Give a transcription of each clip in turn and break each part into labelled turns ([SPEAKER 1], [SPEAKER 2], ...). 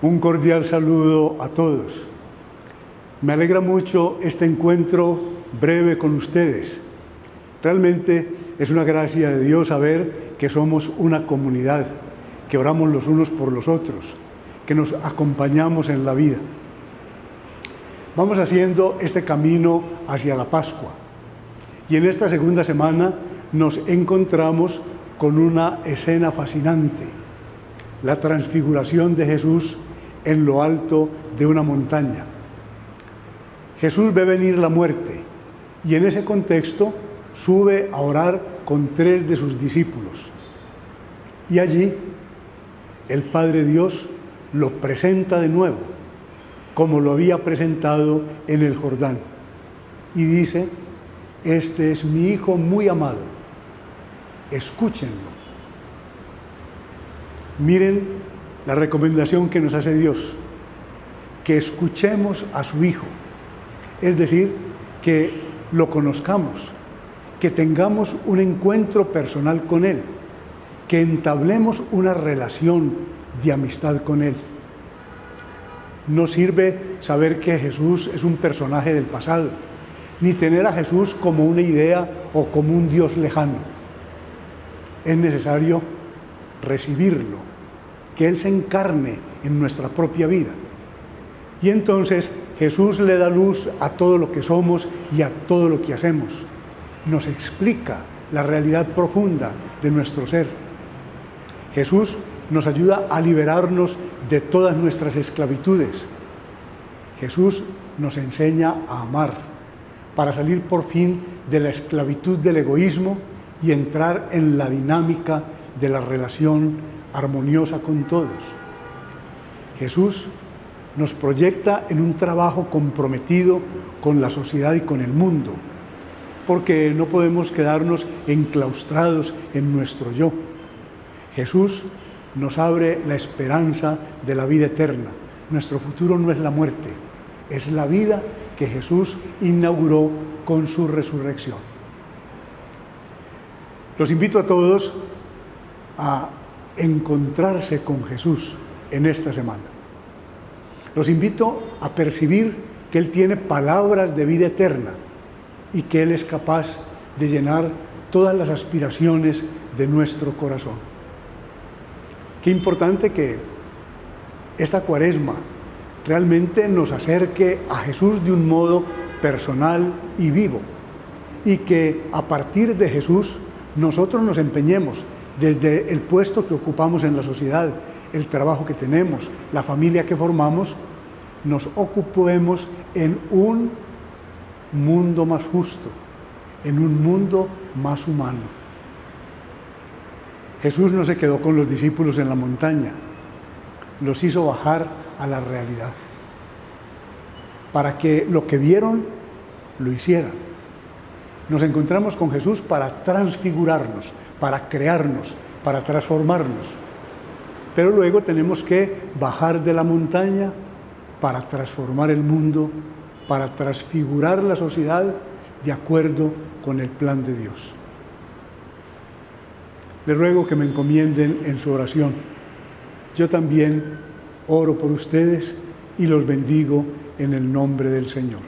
[SPEAKER 1] Un cordial saludo a todos. Me alegra mucho este encuentro breve con ustedes. Realmente es una gracia de Dios saber que somos una comunidad, que oramos los unos por los otros, que nos acompañamos en la vida. Vamos haciendo este camino hacia la Pascua y en esta segunda semana nos encontramos con una escena fascinante, la transfiguración de Jesús en lo alto de una montaña. Jesús ve venir la muerte y en ese contexto sube a orar con 3 de sus discípulos. Y allí el Padre Dios lo presenta de nuevo, como lo había presentado en el Jordán. Y dice: este es mi Hijo muy amado, escúchenlo. Miren la recomendación que nos hace Dios, que escuchemos a su Hijo, es decir, que lo conozcamos, que tengamos un encuentro personal con Él, que entablemos una relación de amistad con Él. No sirve saber que Jesús es un personaje del pasado, ni tener a Jesús como una idea o como un Dios lejano. Es necesario recibirlo, que Él se encarne en nuestra propia vida. Y entonces Jesús le da luz a todo lo que somos y a todo lo que hacemos. Nos explica la realidad profunda de nuestro ser. Jesús nos ayuda a liberarnos de todas nuestras esclavitudes. Jesús nos enseña a amar para salir por fin de la esclavitud del egoísmo y entrar en la dinámica de la relación armoniosa con todos. Jesús nos proyecta en un trabajo comprometido con la sociedad y con el mundo, porque no podemos quedarnos enclaustrados en nuestro yo. Jesús nos abre la esperanza de la vida eterna. Nuestro futuro no es la muerte, es la vida que Jesús inauguró con su resurrección. Los invito a todos a encontrarse con Jesús en esta semana. Los invito a percibir que Él tiene palabras de vida eterna y que Él es capaz de llenar todas las aspiraciones de nuestro corazón. Qué importante que esta Cuaresma realmente nos acerque a Jesús de un modo personal y vivo, y que a partir de Jesús nosotros nos empeñemos desde el puesto que ocupamos en la sociedad, el trabajo que tenemos, la familia que formamos, nos ocupemos en un mundo más justo, en un mundo más humano. Jesús no se quedó con los discípulos en la montaña, los hizo bajar a la realidad, para que lo que vieron lo hicieran. Nos encontramos con Jesús para transfigurarnos, para crearnos, para transformarnos. Pero luego tenemos que bajar de la montaña para transformar el mundo, para transfigurar la sociedad de acuerdo con el plan de Dios. Les ruego que me encomienden en su oración. Yo también oro por ustedes y los bendigo en el nombre del Señor.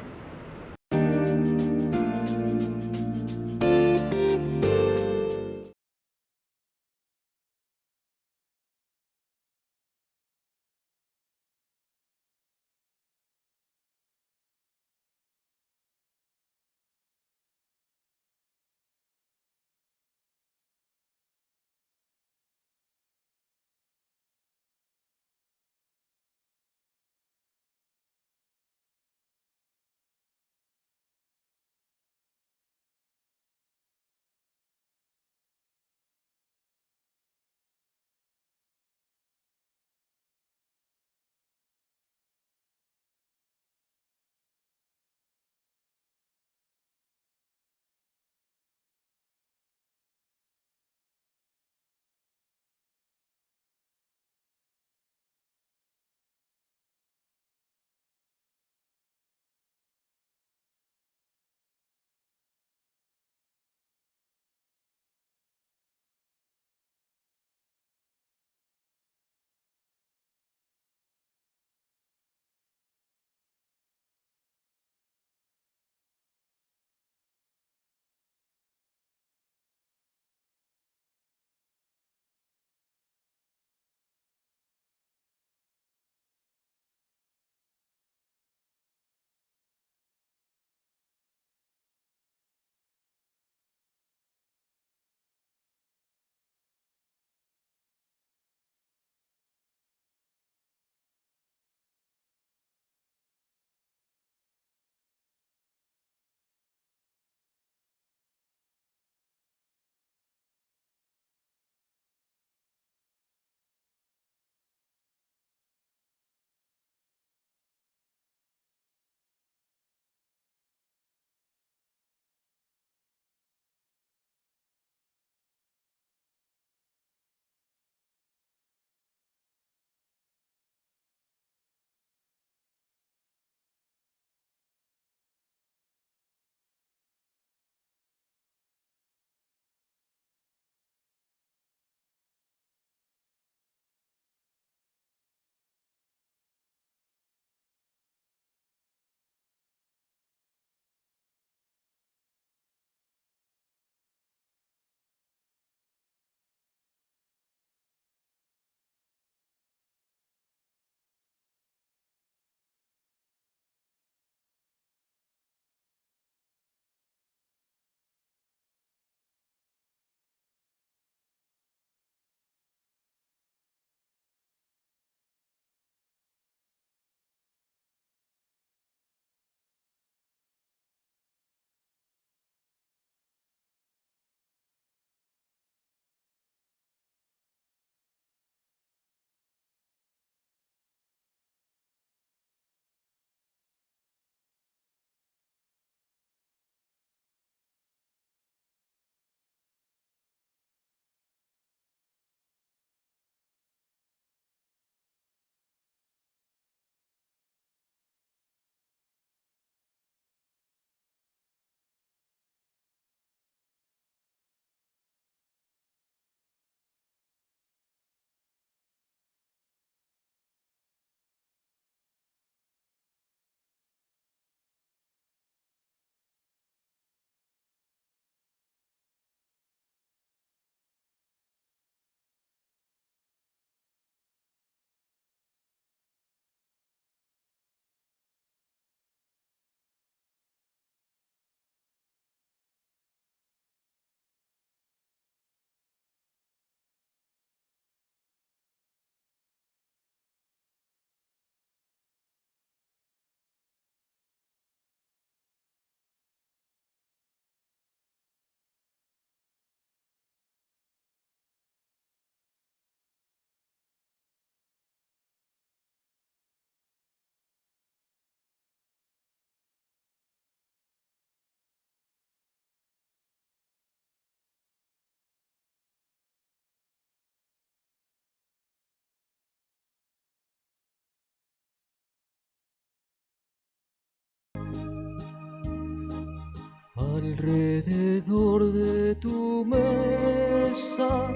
[SPEAKER 2] Alrededor de tu mesa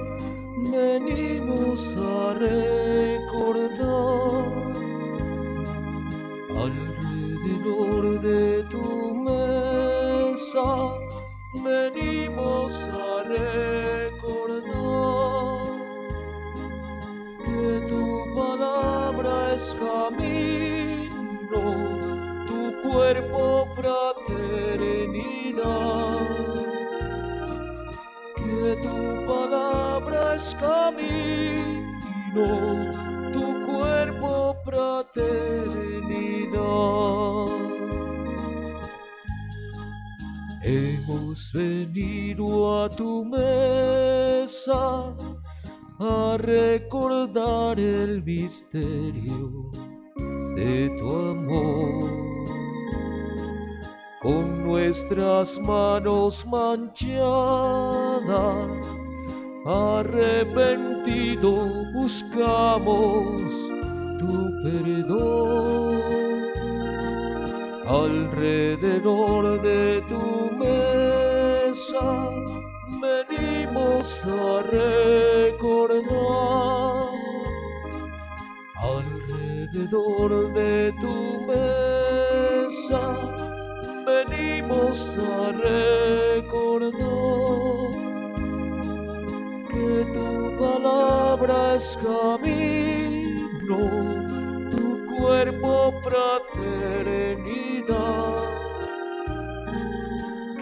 [SPEAKER 2] venimos a recordar. Alrededor de tu mesa venimos a recordar que tu palabra es camino, tu cuerpo fraternidad, que tu palabra es camino, tu cuerpo fraternidad. Hemos venido a tu mesa a recordar el misterio de tu amor. Con nuestras manos manchadas, arrepentido buscamos tu perdón. Alrededor de tu mesa venimos a recordar. Alrededor de tu mesa venimos a recordar que tu palabra es camino, tu cuerpo fraternidad,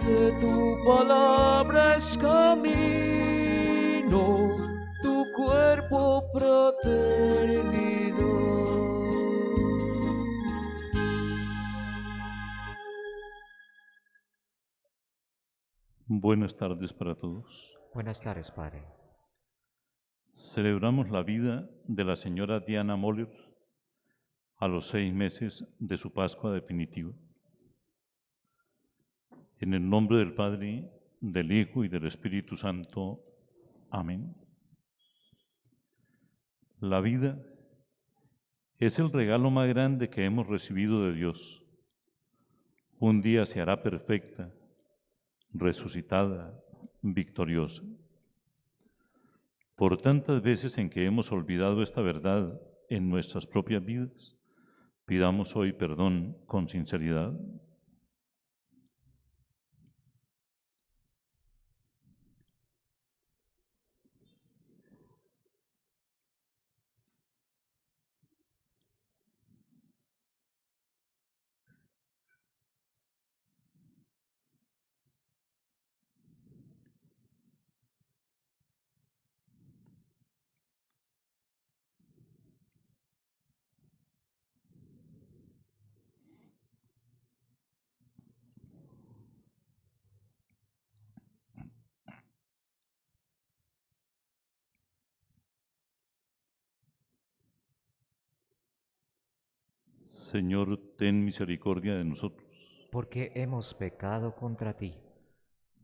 [SPEAKER 2] que tu palabra es camino, tu cuerpo fraternidad.
[SPEAKER 3] Buenas tardes para todos.
[SPEAKER 2] Buenas tardes, Padre.
[SPEAKER 3] Celebramos la vida de la señora Diana Moller a los 6 meses de su Pascua definitiva. En el nombre del Padre, del Hijo y del Espíritu Santo. Amén. La vida es el regalo más grande que hemos recibido de Dios. Un día se hará perfecta, resucitada, victoriosa. Por tantas veces en que hemos olvidado esta verdad en nuestras propias vidas, pidamos hoy perdón con sinceridad. Señor, ten misericordia de nosotros.
[SPEAKER 2] Porque hemos pecado contra ti.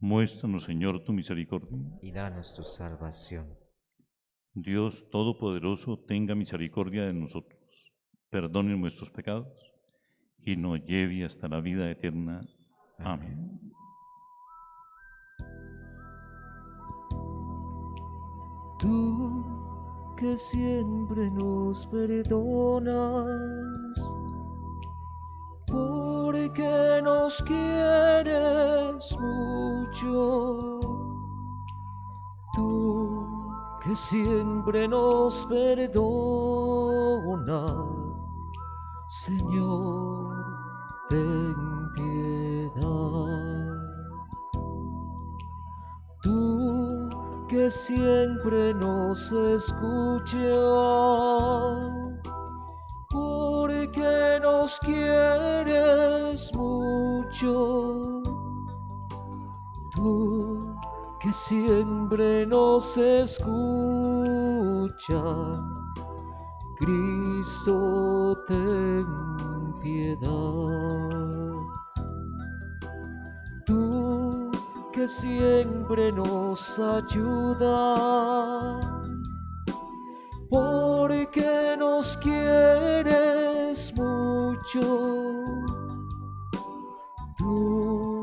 [SPEAKER 3] Muéstranos, Señor, tu misericordia.
[SPEAKER 2] Y danos tu salvación.
[SPEAKER 3] Dios Todopoderoso, tenga misericordia de nosotros, perdone nuestros pecados y nos lleve hasta la vida eterna. Amén.
[SPEAKER 2] Tú que siempre nos perdonas, porque nos quieres mucho. Tú que siempre nos perdonas, Señor, ten piedad. Tú que siempre nos escuchas, porque nos quieres mucho. Tú que siempre nos escuchas, Cristo, ten piedad. Tú que siempre nos ayudas, porque nos quieres mucho. Tú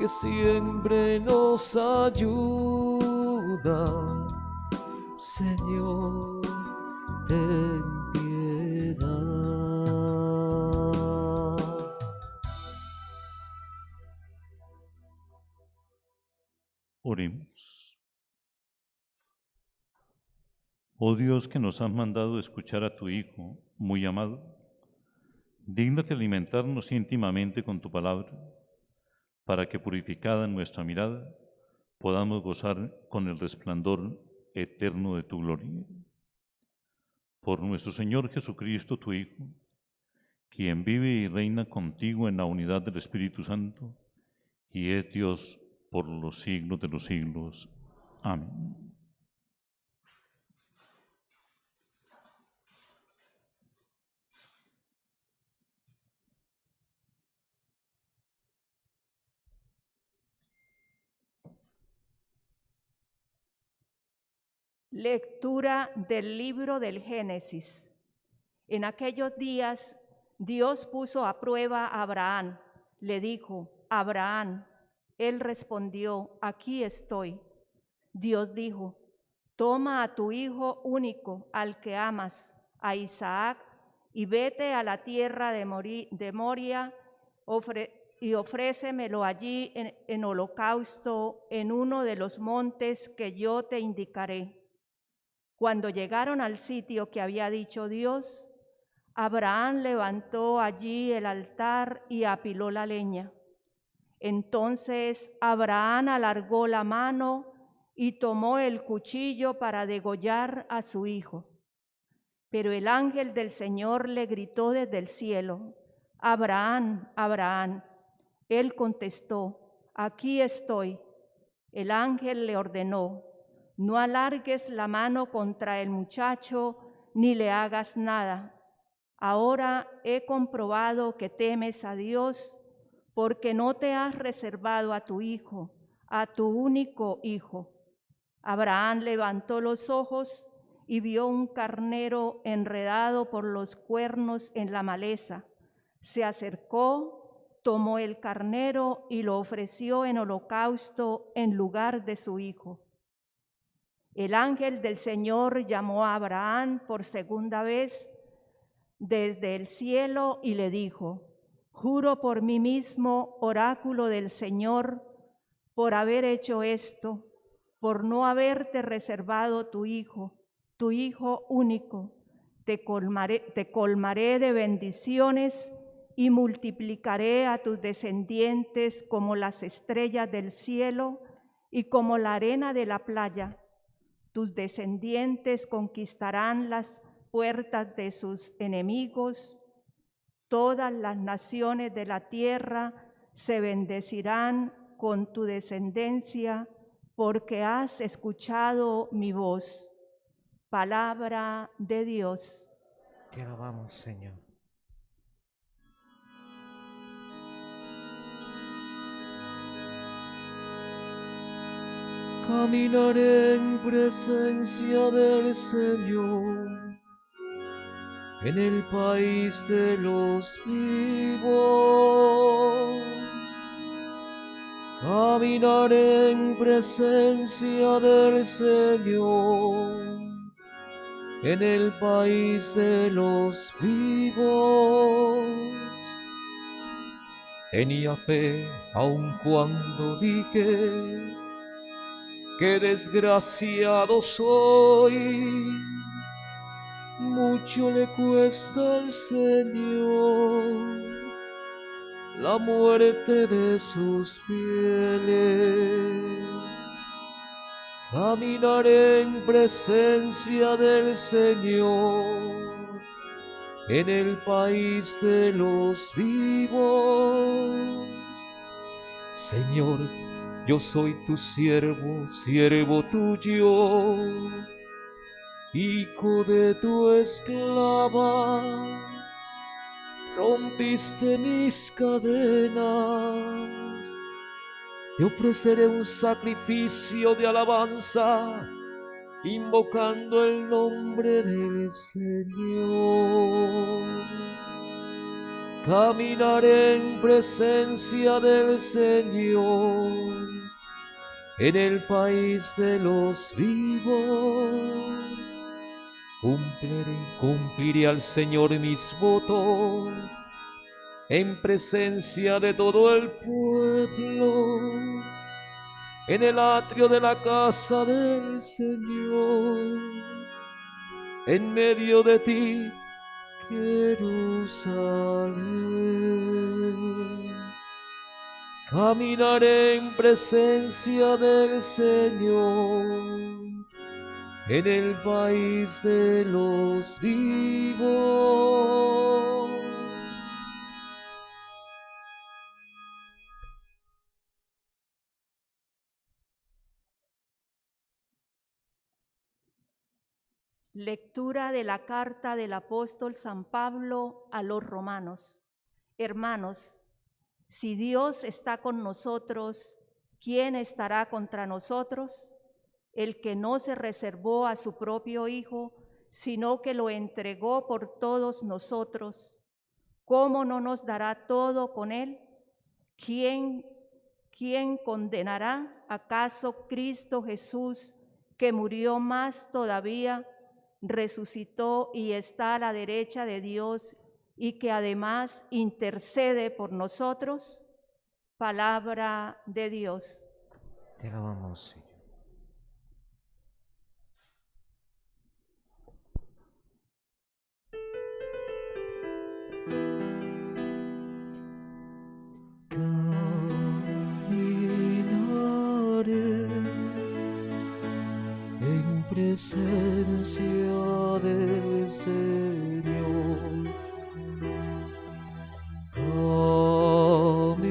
[SPEAKER 2] que siempre nos ayuda. Señor, ten piedad.
[SPEAKER 3] Oremos. Oh Dios, que nos has mandado escuchar a tu Hijo, muy amado, dígnate alimentarnos íntimamente con tu palabra, para que purificada nuestra mirada, podamos gozar con el resplandor eterno de tu gloria. Por nuestro Señor Jesucristo, tu Hijo, quien vive y reina contigo en la unidad del Espíritu Santo, y es Dios por los siglos de los siglos. Amén.
[SPEAKER 4] Lectura del libro del Génesis. En aquellos días, Dios puso a prueba a Abraham. Le dijo: Abraham. Él respondió: aquí estoy. Dios dijo: toma a tu hijo único, al que amas, a Isaac, y vete a la tierra de Moria y ofrécemelo allí en holocausto en uno de los montes que yo te indicaré. Cuando llegaron al sitio que había dicho Dios, Abraham levantó allí el altar y apiló la leña. Entonces Abraham alargó la mano y tomó el cuchillo para degollar a su hijo. Pero el ángel del Señor le gritó desde el cielo: Abraham, Abraham. Él contestó: aquí estoy. El ángel le ordenó: no alargues la mano contra el muchacho ni le hagas nada. Ahora he comprobado que temes a Dios, porque no te has reservado a tu hijo, a tu único hijo. Abraham levantó los ojos y vio un carnero enredado por los cuernos en la maleza. Se acercó, tomó el carnero y lo ofreció en holocausto en lugar de su hijo. El ángel del Señor llamó a Abraham por segunda vez desde el cielo y le dijo: juro por mí mismo, oráculo del Señor, por haber hecho esto, por no haberte reservado tu hijo único, te colmaré de bendiciones y multiplicaré a tus descendientes como las estrellas del cielo y como la arena de la playa. Tus descendientes conquistarán las puertas de sus enemigos. Todas las naciones de la tierra se bendecirán con tu descendencia, porque has escuchado mi voz. Palabra de Dios.
[SPEAKER 2] Te alabamos, Señor. Caminaré en presencia del Señor, en el país de los vivos. Caminaré en presencia del Señor, en el país de los vivos. Tenía fe aun cuando dije: qué desgraciado soy. Mucho le cuesta al Señor la muerte de sus fieles. Caminaré en presencia del Señor, en el país de los vivos. Señor, yo soy tu siervo, siervo tuyo, hijo de tu esclava. Rompiste mis cadenas, te ofreceré un sacrificio de alabanza, invocando el nombre del Señor. caminaré en presencia del Señor, en el país de los vivos. Cumpliré al Señor mis votos en presencia de todo el pueblo, en el atrio de la casa del Señor, en medio de ti, Jerusalén. Caminaré en presencia del Señor, en el país de los vivos.
[SPEAKER 4] Lectura de la carta del apóstol San Pablo a los romanos. Hermanos, si Dios está con nosotros, ¿quién estará contra nosotros? El que no se reservó a su propio Hijo, sino que lo entregó por todos nosotros, ¿cómo no nos dará todo con él? ¿Quién condenará? ¿Acaso Cristo Jesús, que murió más todavía, resucitó y está a la derecha de Dios y que además intercede por nosotros? Palabra de Dios.
[SPEAKER 2] Te alabamos, Señor. Caminaré en presencia del Señor. Caminaré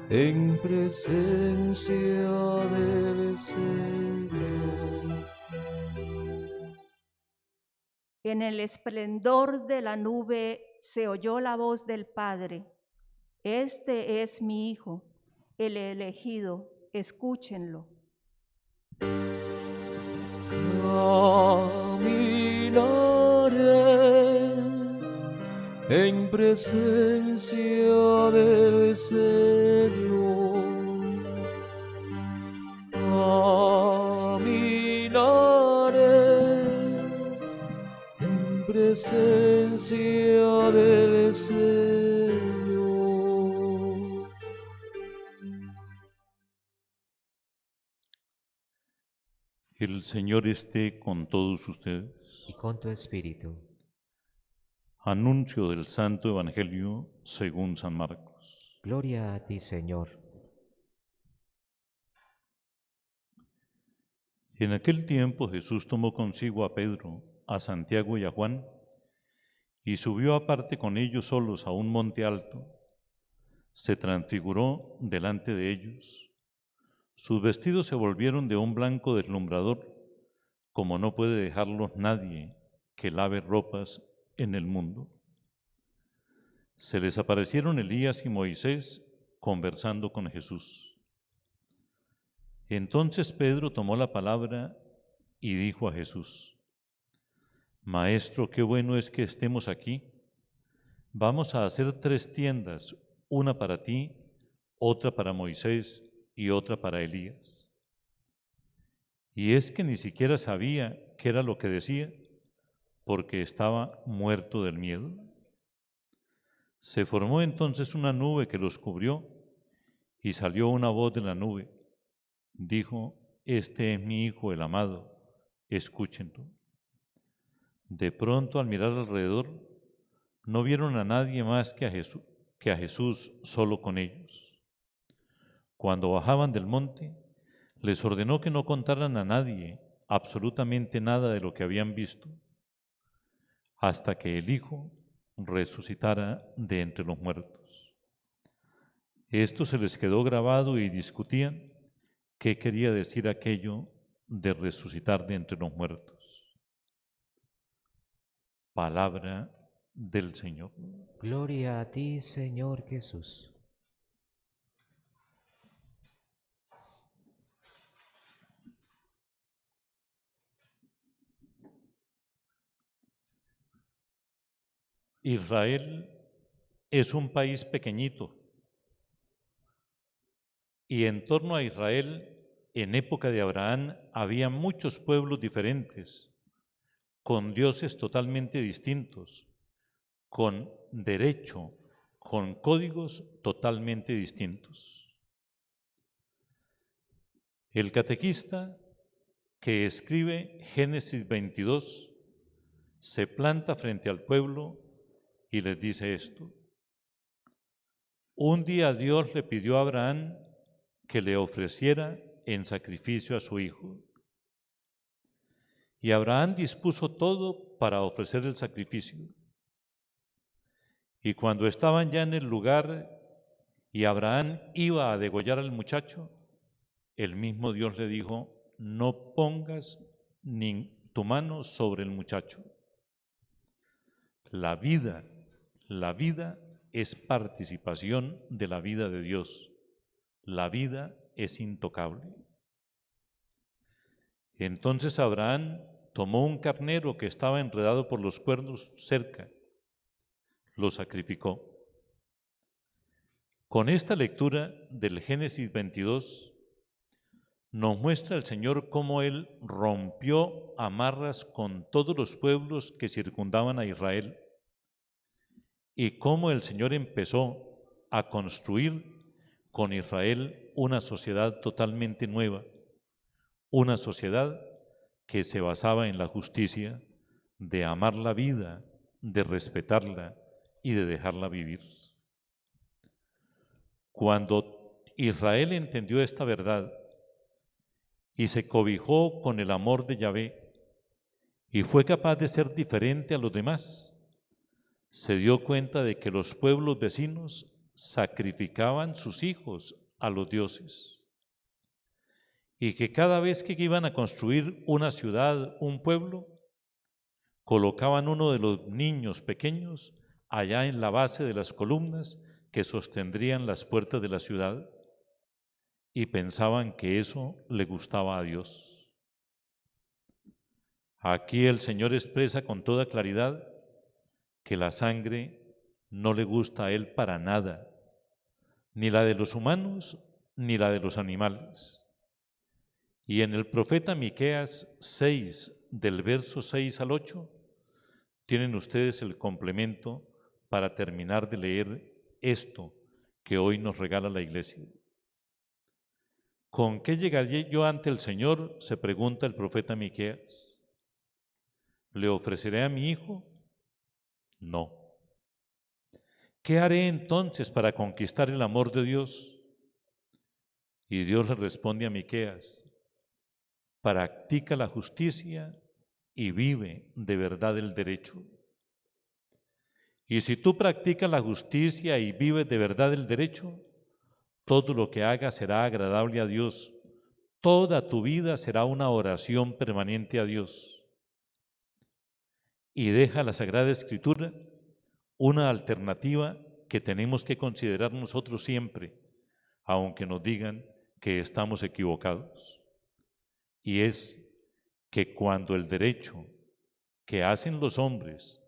[SPEAKER 2] en presencia del Señor.
[SPEAKER 4] En el esplendor de la nube se oyó la voz del Padre: Este es mi Hijo, el elegido, escúchenlo.
[SPEAKER 2] Caminaré en presencia del Señor. Caminaré en presencia del Señor.
[SPEAKER 3] El Señor esté con todos ustedes.
[SPEAKER 2] Y con tu espíritu.
[SPEAKER 3] Anuncio del Santo Evangelio según San Marcos.
[SPEAKER 2] Gloria a ti, Señor.
[SPEAKER 3] En aquel tiempo Jesús tomó consigo a Pedro, a Santiago y a Juan, y subió aparte con ellos solos a un monte alto. Se transfiguró delante de ellos. Sus vestidos se volvieron de un blanco deslumbrador, como no puede dejarlos nadie que lave ropas en el mundo. Se les aparecieron Elías y Moisés conversando con Jesús. Entonces Pedro tomó la palabra y dijo a Jesús: Maestro, qué bueno es que estemos aquí. Vamos a hacer 3 tiendas, una para ti, otra para Moisés y otra para Elías. Y es que ni siquiera sabía qué era lo que decía, porque estaba muerto del miedo. Se formó entonces una nube que los cubrió, y salió una voz de la nube. Dijo: Este es mi Hijo el amado, escúchenlo. De pronto, al mirar alrededor, no vieron a nadie más que a Jesús solo con ellos. Cuando bajaban del monte, les ordenó que no contaran a nadie absolutamente nada de lo que habían visto, hasta que el Hijo resucitara de entre los muertos. Esto se les quedó grabado y discutían qué quería decir aquello de resucitar de entre los muertos. Palabra del Señor.
[SPEAKER 2] Gloria a ti, Señor Jesús.
[SPEAKER 3] Israel es un país pequeñito y en torno a Israel, en época de Abraham, había muchos pueblos diferentes, con dioses totalmente distintos, con derecho, con códigos totalmente distintos. El catequista que escribe Génesis 22 se planta frente al pueblo y les dice esto: un día Dios le pidió a Abraham que le ofreciera en sacrificio a su hijo. Y Abraham dispuso todo para ofrecer el sacrificio. Y cuando estaban ya en el lugar y Abraham iba a degollar al muchacho, el mismo Dios le dijo: no pongas ni tu mano sobre el muchacho. La vida es participación de la vida de Dios. La vida es intocable. Entonces Abraham tomó un carnero que estaba enredado por los cuernos cerca, lo sacrificó. Con esta lectura del Génesis 22 nos muestra el Señor cómo Él rompió amarras con todos los pueblos que circundaban a Israel y cómo el Señor empezó a construir con Israel una sociedad totalmente nueva, una sociedad que se basaba en la justicia, de amar la vida, de respetarla y de dejarla vivir. Cuando Israel entendió esta verdad y se cobijó con el amor de Yahvé y fue capaz de ser diferente a los demás, se dio cuenta de que los pueblos vecinos sacrificaban sus hijos a los dioses y que cada vez que iban a construir una ciudad, un pueblo, colocaban uno de los niños pequeños allá en la base de las columnas que sostendrían las puertas de la ciudad y pensaban que eso le gustaba a Dios. Aquí el Señor expresa con toda claridad que la sangre no le gusta a Él para nada, ni la de los humanos ni la de los animales. Y en el profeta Miqueas 6, del verso 6 al 8, tienen ustedes el complemento para terminar de leer esto que hoy nos regala la Iglesia. ¿Con qué llegaré yo ante el Señor?, se pregunta el profeta Miqueas. ¿Le ofreceré a mi hijo? No. ¿Qué haré entonces para conquistar el amor de Dios? Y Dios le responde a Miqueas: practica la justicia y vive de verdad el derecho. Y si tú practicas la justicia y vives de verdad el derecho, todo lo que hagas será agradable a Dios. Toda tu vida será una oración permanente a Dios. Y deja la Sagrada Escritura una alternativa que tenemos que considerar nosotros siempre, aunque nos digan que estamos equivocados. Y es que cuando el derecho que hacen los hombres,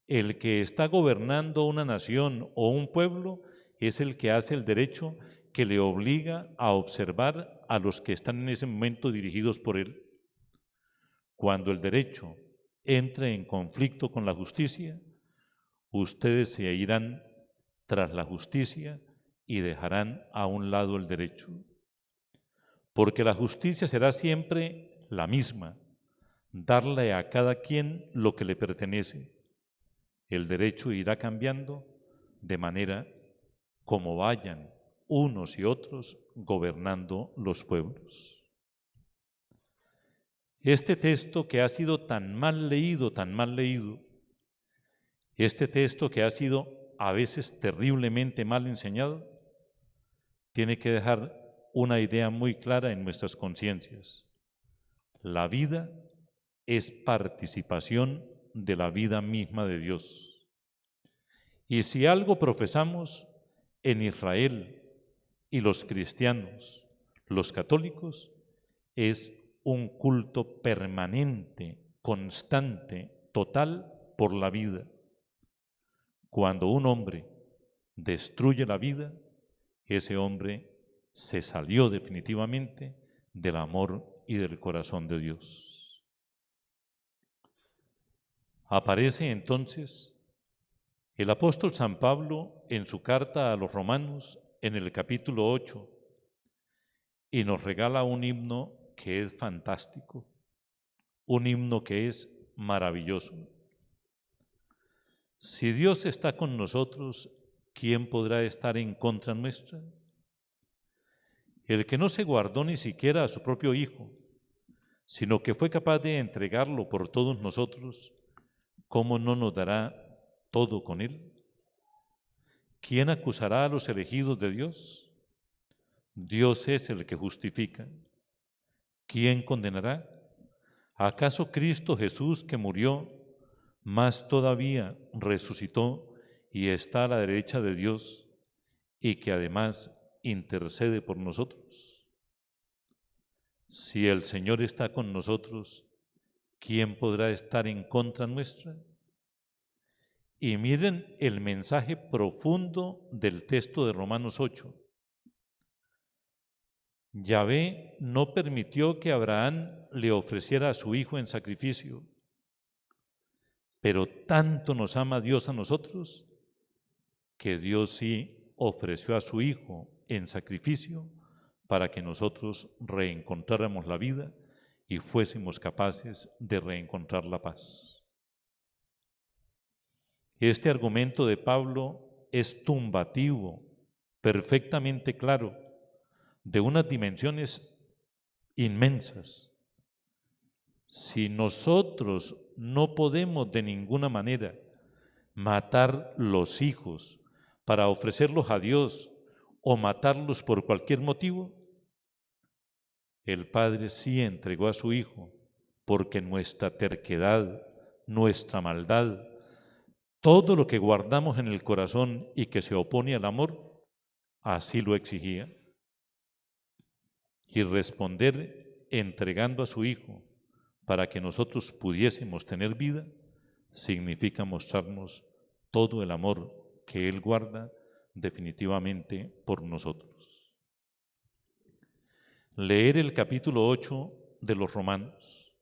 [SPEAKER 3] el que está gobernando una nación o un pueblo, es el que hace el derecho que le obliga a observar a los que están en ese momento dirigidos por él. Cuando el derecho entre en conflicto con la justicia, ustedes se irán tras la justicia y dejarán a un lado el derecho. Porque la justicia será siempre la misma, darle a cada quien lo que le pertenece. El derecho irá cambiando de manera como vayan unos y otros gobernando los pueblos. Este texto que ha sido tan mal leído, este texto que ha sido a veces terriblemente mal enseñado, tiene que dejar una idea muy clara en nuestras conciencias. La vida es participación de la vida misma de Dios. Y si algo profesamos en Israel y los cristianos, los católicos, es un culto permanente, constante, total por la vida. Cuando un hombre destruye la vida, ese hombre se salió definitivamente del amor y del corazón de Dios. Aparece entonces el apóstol San Pablo en su carta a los Romanos en el capítulo 8 y nos regala un himno que es fantástico, un himno que es maravilloso. Si Dios está con nosotros, ¿quién podrá estar en contra nuestra? El que no se guardó ni siquiera a su propio Hijo, sino que fue capaz de entregarlo por todos nosotros, ¿cómo no nos dará todo con él? ¿Quién acusará a los elegidos de Dios? Dios es el que justifica. ¿Quién condenará? ¿Acaso Cristo Jesús, que murió, más todavía resucitó y está a la derecha de Dios, y que además intercede por nosotros? Si el Señor está con nosotros, ¿quién podrá estar en contra nuestra? Y miren el mensaje profundo del texto de Romanos 8. Yahvé no permitió que Abraham le ofreciera a su hijo en sacrificio, pero tanto nos ama Dios a nosotros, que Dios sí ofreció a su hijo en sacrificio para que nosotros reencontráramos la vida y fuésemos capaces de reencontrar la paz. Este argumento de Pablo es tumbativo, perfectamente claro, de unas dimensiones inmensas. Si nosotros no podemos de ninguna manera matar los hijos para ofrecerlos a Dios o matarlos por cualquier motivo, el Padre sí entregó a su Hijo porque nuestra terquedad, nuestra maldad, todo lo que guardamos en el corazón y que se opone al amor, así lo exigía. Y responder entregando a su Hijo para que nosotros pudiésemos tener vida, significa mostrarnos todo el amor que Él guarda definitivamente por nosotros. Leer el capítulo 8 de los Romanos,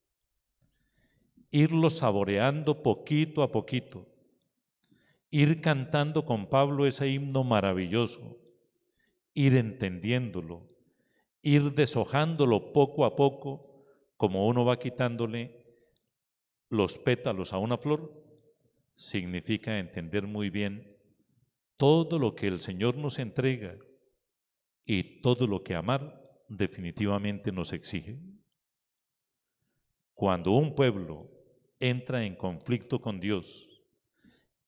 [SPEAKER 3] irlo saboreando poquito a poquito, ir cantando con Pablo ese himno maravilloso, ir entendiéndolo, ir deshojándolo poco a poco, como uno va quitándole los pétalos a una flor, significa entender muy bien todo lo que el Señor nos entrega y todo lo que amar definitivamente nos exige. Cuando un pueblo entra en conflicto con Dios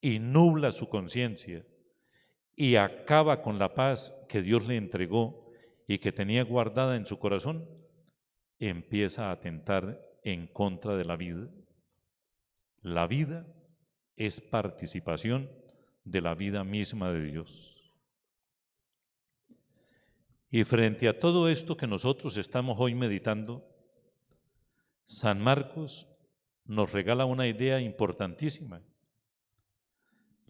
[SPEAKER 3] y nubla su conciencia y acaba con la paz que Dios le entregó y que tenía guardada en su corazón, empieza a atentar en contra de la vida. La vida es participación de la vida misma de Dios. Y frente a todo esto que nosotros estamos hoy meditando, San Marcos nos regala una idea importantísima.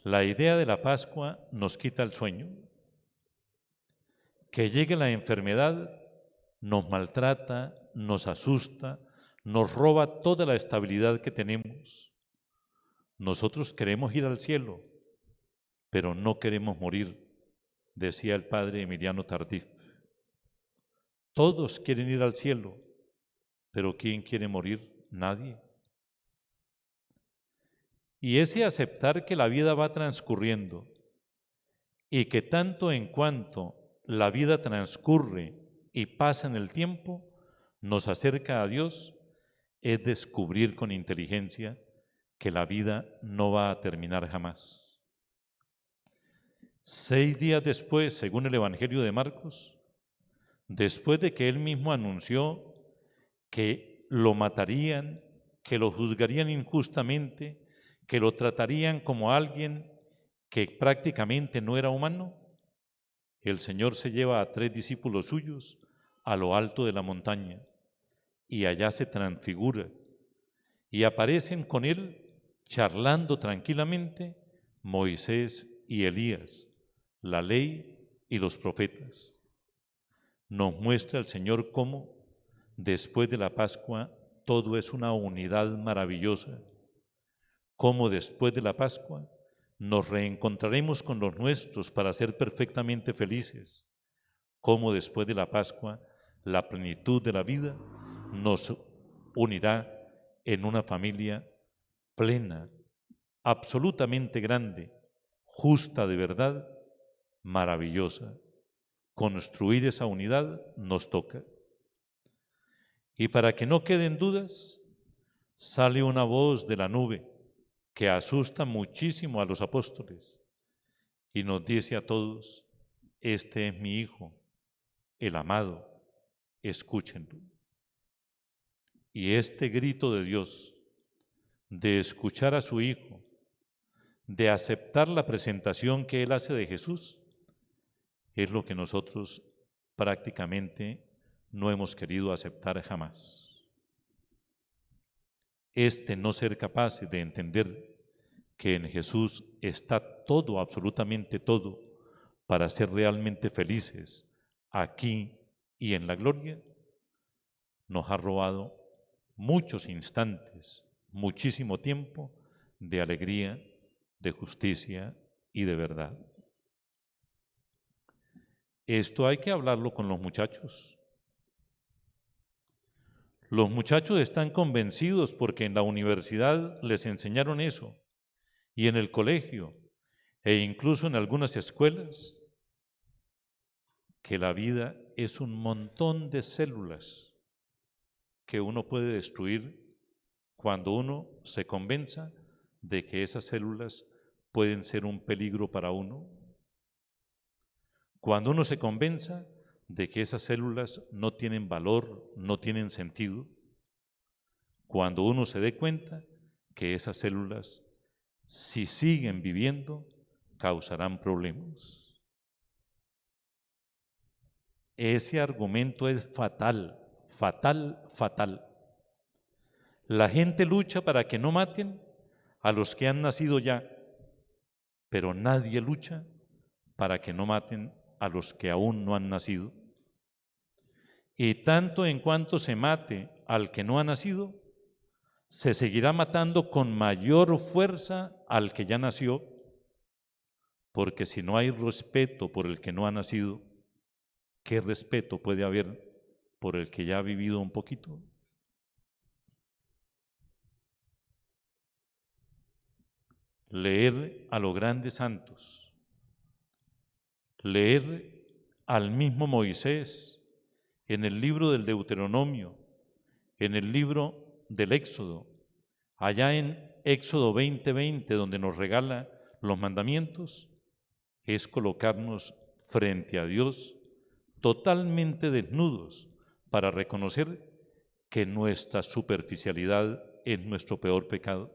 [SPEAKER 3] La idea de la Pascua nos quita el sueño. Que llegue la enfermedad nos maltrata, nos asusta, nos roba toda la estabilidad que tenemos. Nosotros queremos ir al cielo, pero no queremos morir, decía el padre Emiliano Tardif. Todos quieren ir al cielo, pero ¿quién quiere morir? Nadie. Y ese aceptar que la vida va transcurriendo y que tanto en cuanto la vida transcurre y pasa en el tiempo, nos acerca a Dios, es descubrir con inteligencia que la vida no va a terminar jamás. 6 días después, según el Evangelio de Marcos, después de que él mismo anunció que lo matarían, que lo juzgarían injustamente, que lo tratarían como alguien que prácticamente no era humano, el Señor se lleva a 3 discípulos suyos a lo alto de la montaña y allá se transfigura y aparecen con él charlando tranquilamente Moisés y Elías, la ley y los profetas. Nos muestra el Señor cómo, después de la Pascua, todo es una unidad maravillosa. Cómo después de la Pascua nos reencontraremos con los nuestros para ser perfectamente felices. Cómo después de la Pascua la plenitud de la vida nos unirá en una familia plena, absolutamente grande, justa de verdad, maravillosa. Construir esa unidad nos toca. Y para que no queden dudas, sale una voz de la nube que asusta muchísimo a los apóstoles y nos dice a todos: este es mi Hijo, el amado, escúchenlo. Y este grito de Dios, de escuchar a su Hijo, de aceptar la presentación que Él hace de Jesús, es lo que nosotros prácticamente no hemos querido aceptar jamás. No ser capaces de entender que en Jesús está todo, absolutamente todo, para ser realmente felices aquí y en la gloria, nos ha robado muchos instantes, muchísimo tiempo de alegría, de justicia y de verdad. Esto hay que hablarlo con los muchachos. Los muchachos están convencidos porque en la universidad les enseñaron eso, y en el colegio, e incluso en algunas escuelas, que la vida es un montón de células que uno puede destruir cuando uno se convenza de que esas células pueden ser un peligro para uno. Cuando uno se convenza de que esas células no tienen valor, no tienen sentido. Cuando uno se dé cuenta que esas células, si siguen viviendo, causarán problemas. Ese argumento es fatal, fatal, fatal. La gente lucha para que no maten a los que han nacido ya, pero nadie lucha para que no maten a los que aún no han nacido. Y tanto en cuanto se mate al que no ha nacido, se seguirá matando con mayor fuerza al que ya nació, porque si no hay respeto por el que no ha nacido, ¿qué respeto puede haber por el que ya ha vivido un poquito? Leer a los grandes santos, leer al mismo Moisés en el libro del Deuteronomio, en el libro del Éxodo, allá en Éxodo 20:20, donde nos regala los mandamientos, es colocarnos frente a Dios totalmente desnudos para reconocer que nuestra superficialidad es nuestro peor pecado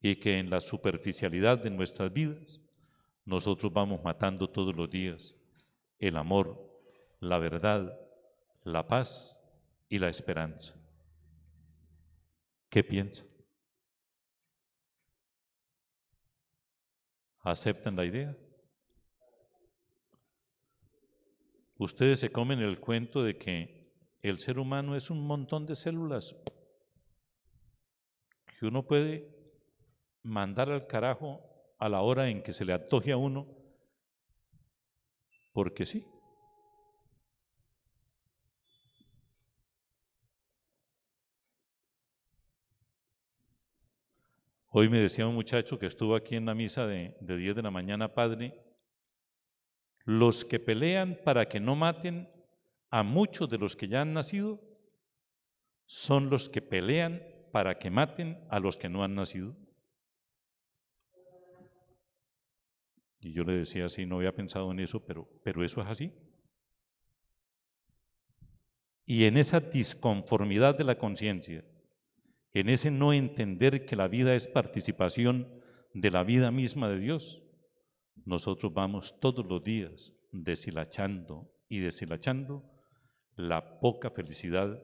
[SPEAKER 3] y que en la superficialidad de nuestras vidas nosotros vamos matando todos los días el amor, la verdad, la paz y la esperanza. ¿Qué piensan? ¿Aceptan la idea? Ustedes se comen el cuento de que el ser humano es un montón de células que uno puede mandar al carajo a la hora en que se le antoje a uno, porque sí. Hoy me decía un muchacho que estuvo aquí en la misa de 10 de la mañana: padre, los que pelean para que no maten a muchos de los que ya han nacido son los que pelean para que maten a los que no han nacido. Y yo le decía así, no había pensado en eso, pero eso es así. Y en esa disconformidad de la conciencia, en ese no entender que la vida es participación de la vida misma de Dios, nosotros vamos todos los días deshilachando y deshilachando la poca felicidad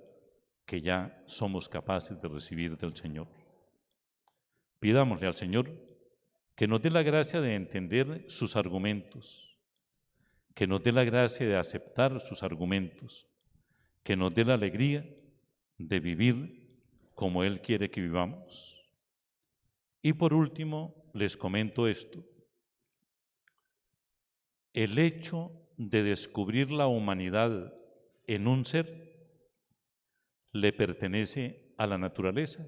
[SPEAKER 3] que ya somos capaces de recibir del Señor. Pidámosle al Señor que nos dé la gracia de entender sus argumentos, que nos dé la gracia de aceptar sus argumentos, que nos dé la alegría de vivir como Él quiere que vivamos. Y por último, les comento esto. El hecho de descubrir la humanidad en un ser le pertenece a la naturaleza.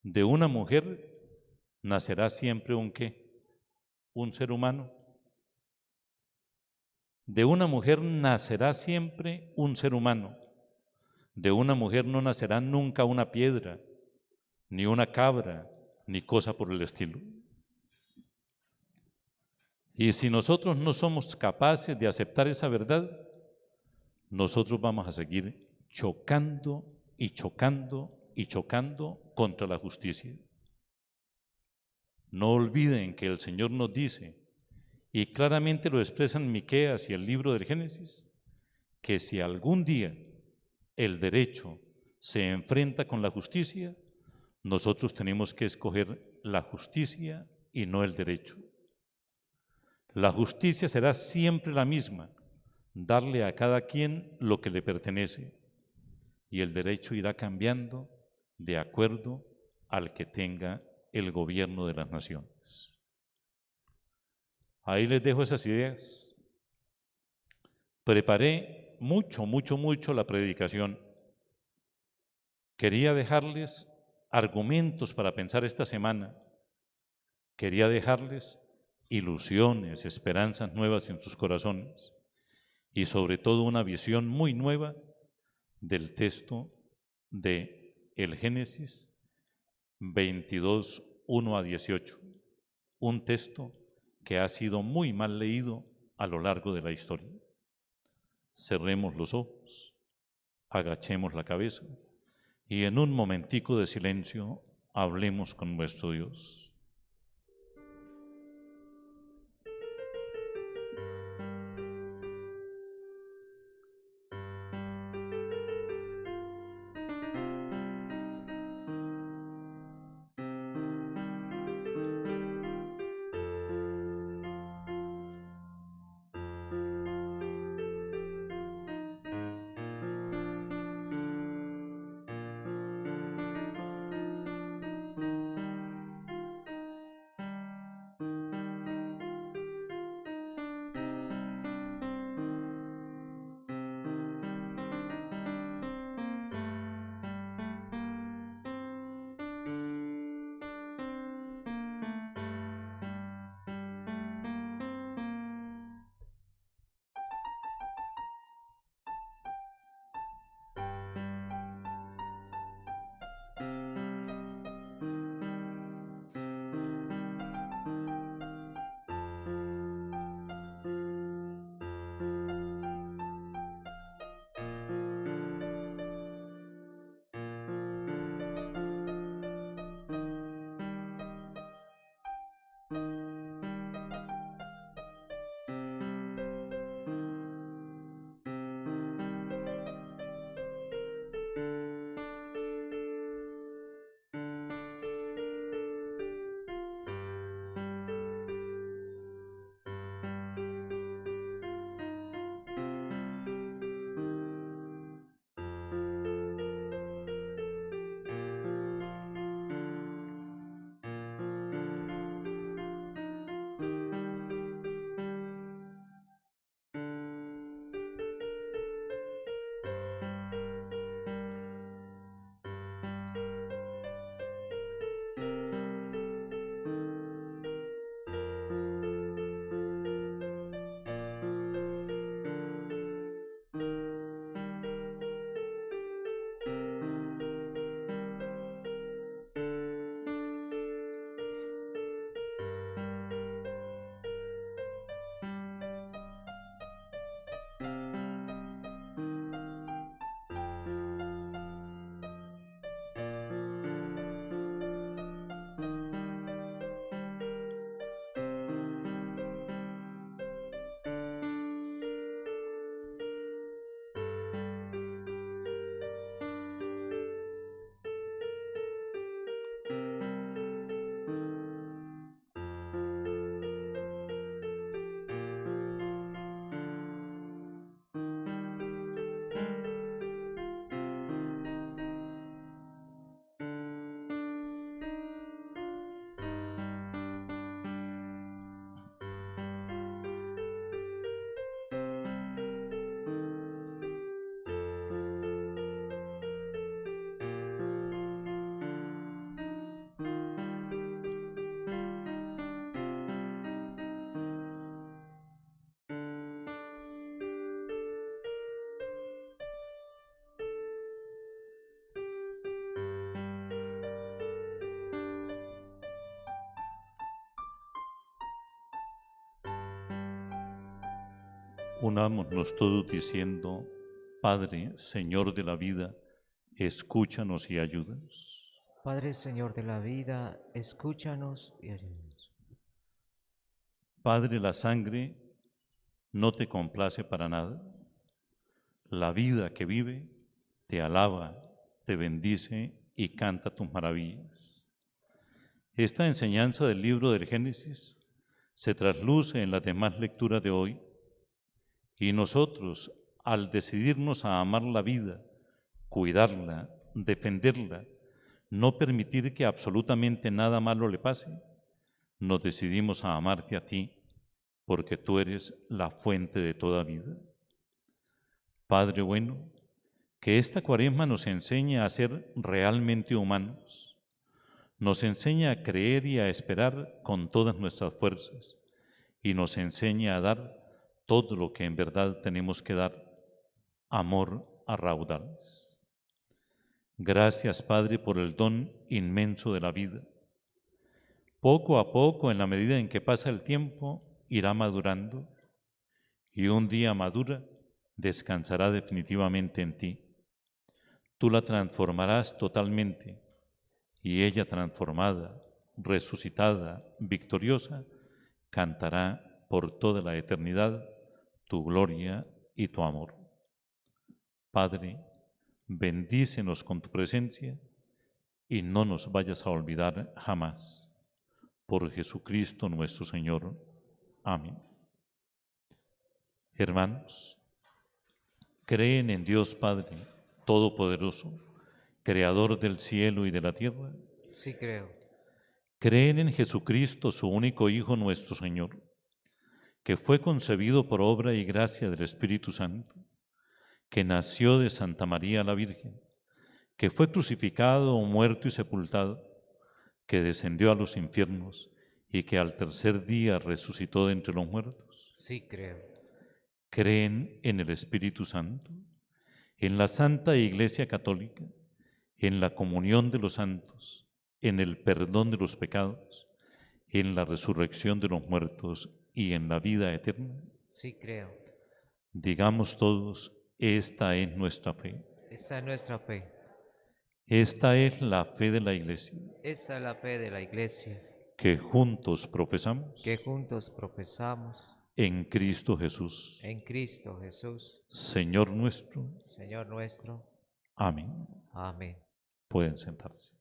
[SPEAKER 3] De una mujer nacerá siempre un ¿qué? Un ser humano. De una mujer nacerá siempre un ser humano. De una mujer no nacerá nunca una piedra, ni una cabra, ni cosa por el estilo. Y si nosotros no somos capaces de aceptar esa verdad, nosotros vamos a seguir chocando y chocando y chocando contra la justicia. No olviden que el Señor nos dice, y claramente lo expresan Miqueas y el libro del Génesis, que si algún día el derecho se enfrenta con la justicia, nosotros tenemos que escoger la justicia y no el derecho. La justicia será siempre la misma, darle a cada quien lo que le pertenece, y el derecho irá cambiando de acuerdo al que tenga el gobierno de las naciones. Ahí les dejo esas ideas. Preparé mucho la predicación. Quería dejarles argumentos para pensar esta semana. Quería dejarles ilusiones, esperanzas nuevas en sus corazones y sobre todo una visión muy nueva del texto de el Génesis 22, 1 a 18, un texto que ha sido muy mal leído a lo largo de la historia. Cerremos los ojos, agachemos la cabeza y en un momentico de silencio hablemos con nuestro Dios. Unámonos todos diciendo: Padre, Señor de la vida, escúchanos y ayúdanos.
[SPEAKER 2] Padre, Señor de la vida, escúchanos y ayúdanos.
[SPEAKER 3] Padre, la sangre no te complace para nada. La vida que vive te alaba, te bendice y canta tus maravillas. Esta enseñanza del libro del Génesis se trasluce en las demás lecturas de hoy, y nosotros, al decidirnos a amar la vida, cuidarla, defenderla, no permitir que absolutamente nada malo le pase, nos decidimos a amarte a ti, porque tú eres la fuente de toda vida. Padre bueno, que esta Cuaresma nos enseñe a ser realmente humanos, nos enseñe a creer y a esperar con todas nuestras fuerzas, y nos enseñe a dar todo lo que en verdad tenemos que dar, amor a raudales. Gracias, Padre, por el don inmenso de la vida. Poco a poco, en la medida en que pasa el tiempo, irá madurando, y un día madura, descansará definitivamente en ti. Tú la transformarás totalmente, y ella transformada, resucitada, victoriosa, cantará por toda la eternidad tu gloria y tu amor. Padre, bendícenos con tu presencia y no nos vayas a olvidar jamás. Por Jesucristo nuestro Señor. Amén. Hermanos, ¿creen en Dios Padre Todopoderoso, Creador del cielo y de la tierra?
[SPEAKER 2] Sí creo.
[SPEAKER 3] ¿Creen en Jesucristo, su único Hijo, nuestro Señor, que fue concebido por obra y gracia del Espíritu Santo, que nació de Santa María la Virgen, que fue crucificado, muerto y sepultado, que descendió a los infiernos y que al tercer día resucitó de entre los muertos?
[SPEAKER 2] Sí creo.
[SPEAKER 3] ¿Creen en el Espíritu Santo, en la Santa Iglesia Católica, en la comunión de los santos, en el perdón de los pecados, en la resurrección de los muertos y en la vida eterna?
[SPEAKER 2] Sí creo.
[SPEAKER 3] Digamos todos: esta es nuestra fe.
[SPEAKER 2] Esta es nuestra fe.
[SPEAKER 3] Esta es la fe de la Iglesia,
[SPEAKER 2] Esta es la fe de la Iglesia,
[SPEAKER 3] que juntos profesamos
[SPEAKER 2] que juntos profesamos
[SPEAKER 3] en Cristo Jesús,
[SPEAKER 2] en Cristo Jesús,
[SPEAKER 3] Señor nuestro.
[SPEAKER 2] Señor nuestro.
[SPEAKER 3] Amén.
[SPEAKER 2] Amén.
[SPEAKER 3] Pueden sentarse.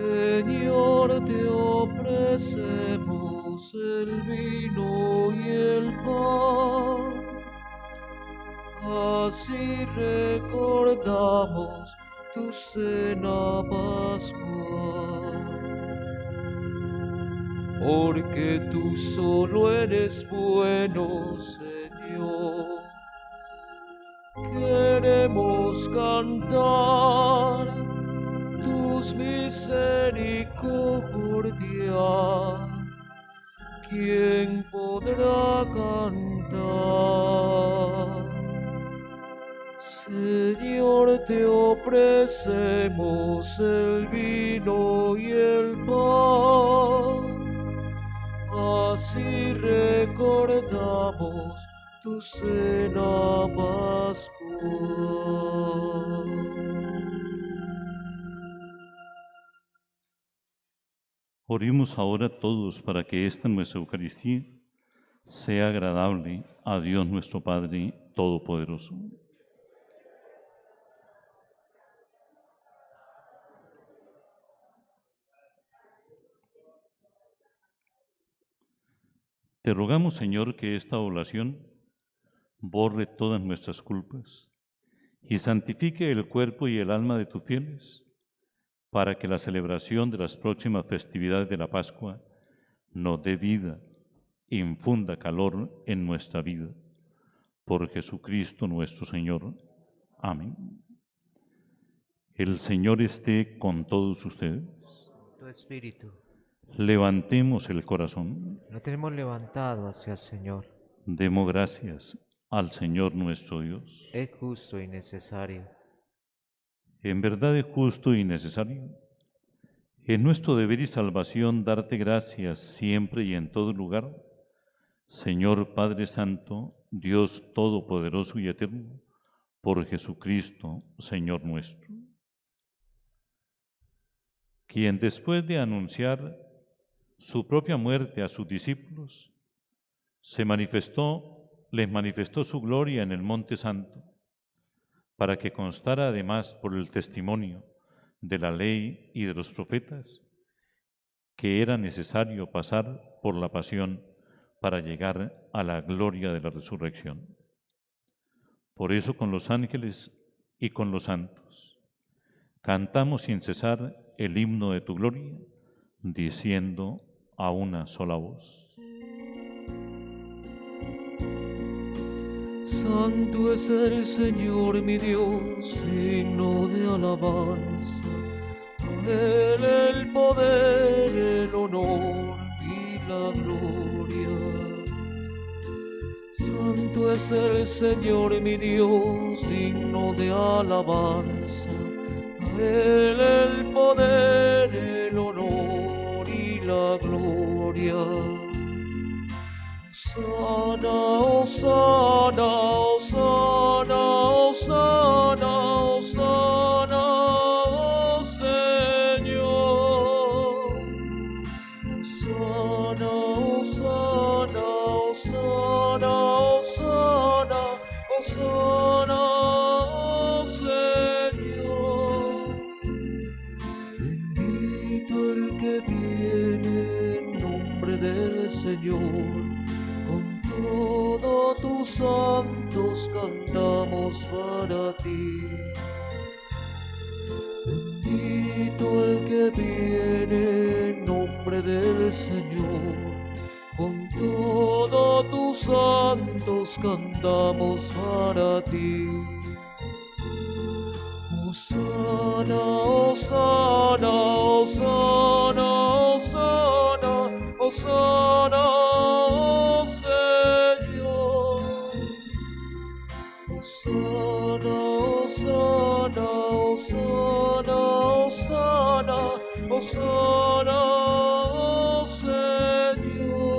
[SPEAKER 2] Señor, te ofrecemos el vino y el pan, así recordamos tu cena pascual. Porque tú solo eres bueno, Señor. Queremos cantar tus misericordias. ¿Quién podrá cantar? Señor, te ofrecemos el vino y el pan, así recordamos tu cena pascual.
[SPEAKER 3] Oremos ahora todos para que esta nuestra Eucaristía sea agradable a Dios nuestro Padre Todopoderoso. Te rogamos, Señor, que esta oblación borre todas nuestras culpas y santifique el cuerpo y el alma de tus fieles, para que la celebración de las próximas festividades de la Pascua nos dé vida, infunda calor en nuestra vida. Por Jesucristo nuestro Señor. Amén. El Señor esté con todos ustedes.
[SPEAKER 2] Tu espíritu.
[SPEAKER 3] Levantemos el corazón.
[SPEAKER 2] Lo tenemos levantado hacia el Señor.
[SPEAKER 3] Demos gracias al Señor nuestro Dios.
[SPEAKER 2] Es justo y necesario.
[SPEAKER 3] En verdad es justo y necesario. Es nuestro deber y salvación darte gracias siempre y en todo lugar, Señor Padre Santo, Dios Todopoderoso y Eterno, por Jesucristo, Señor nuestro, quien después de anunciar su propia muerte a sus discípulos, les manifestó su gloria en el Monte Santo, para que constara además por el testimonio de la ley y de los profetas, que era necesario pasar por la pasión para llegar a la gloria de la resurrección. Por eso con los ángeles y con los santos cantamos sin cesar el himno de tu gloria, diciendo a una sola voz:
[SPEAKER 2] Santo es el Señor mi Dios, digno de alabanza. A Él el poder, el honor y la gloria. Santo es el Señor mi Dios, digno de alabanza. A Él el poder, el honor y la gloria. Osana, Osana, Osana, Osana, Osana, oh Señor. Osana, Osana, Osana, Osana, Osana, oh Señor. Bendito el que viene en nombre del Señor. Todos tus santos cantamos para ti. Bendito el que viene en nombre del Señor. Con todos tus santos cantamos para ti. Osana, Osana, Osana, Osana, Osana. Osana, Osana, Osana, Osana, oh Señor.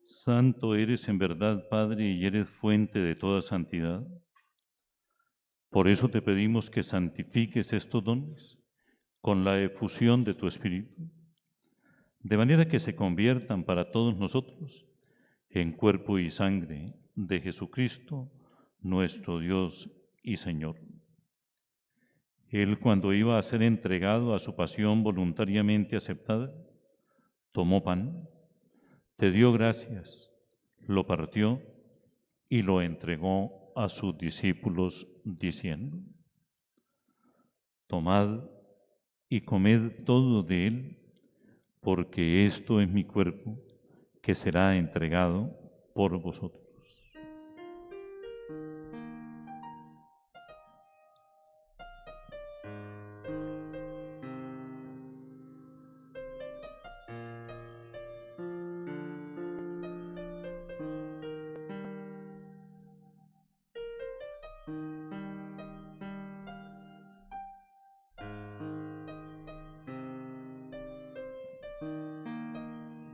[SPEAKER 3] Santo eres en verdad, Padre, y eres fuente de toda santidad. Por eso te pedimos que santifiques estos dones con la efusión de tu Espíritu, de manera que se conviertan para todos nosotros en cuerpo y sangre de Jesucristo, nuestro Dios y Señor. Él, cuando iba a ser entregado a su pasión voluntariamente aceptada, tomó pan, te dio gracias, lo partió y lo entregó a sus discípulos, diciendo: tomad y comed todo de él, porque esto es mi cuerpo, que será entregado por vosotros.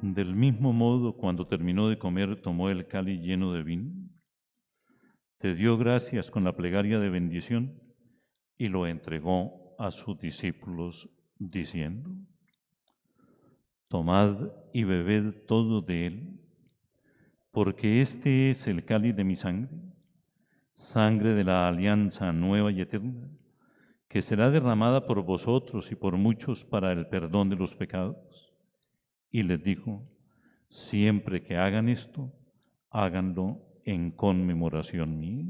[SPEAKER 3] Del mismo modo, cuando terminó de comer, tomó el cáliz lleno de vino, te dio gracias con la plegaria de bendición y lo entregó a sus discípulos, diciendo: tomad y bebed todo de él, porque este es el cáliz de mi sangre, sangre de la alianza nueva y eterna, que será derramada por vosotros y por muchos para el perdón de los pecados. Y les dijo: siempre que hagan esto, háganlo en conmemoración mía.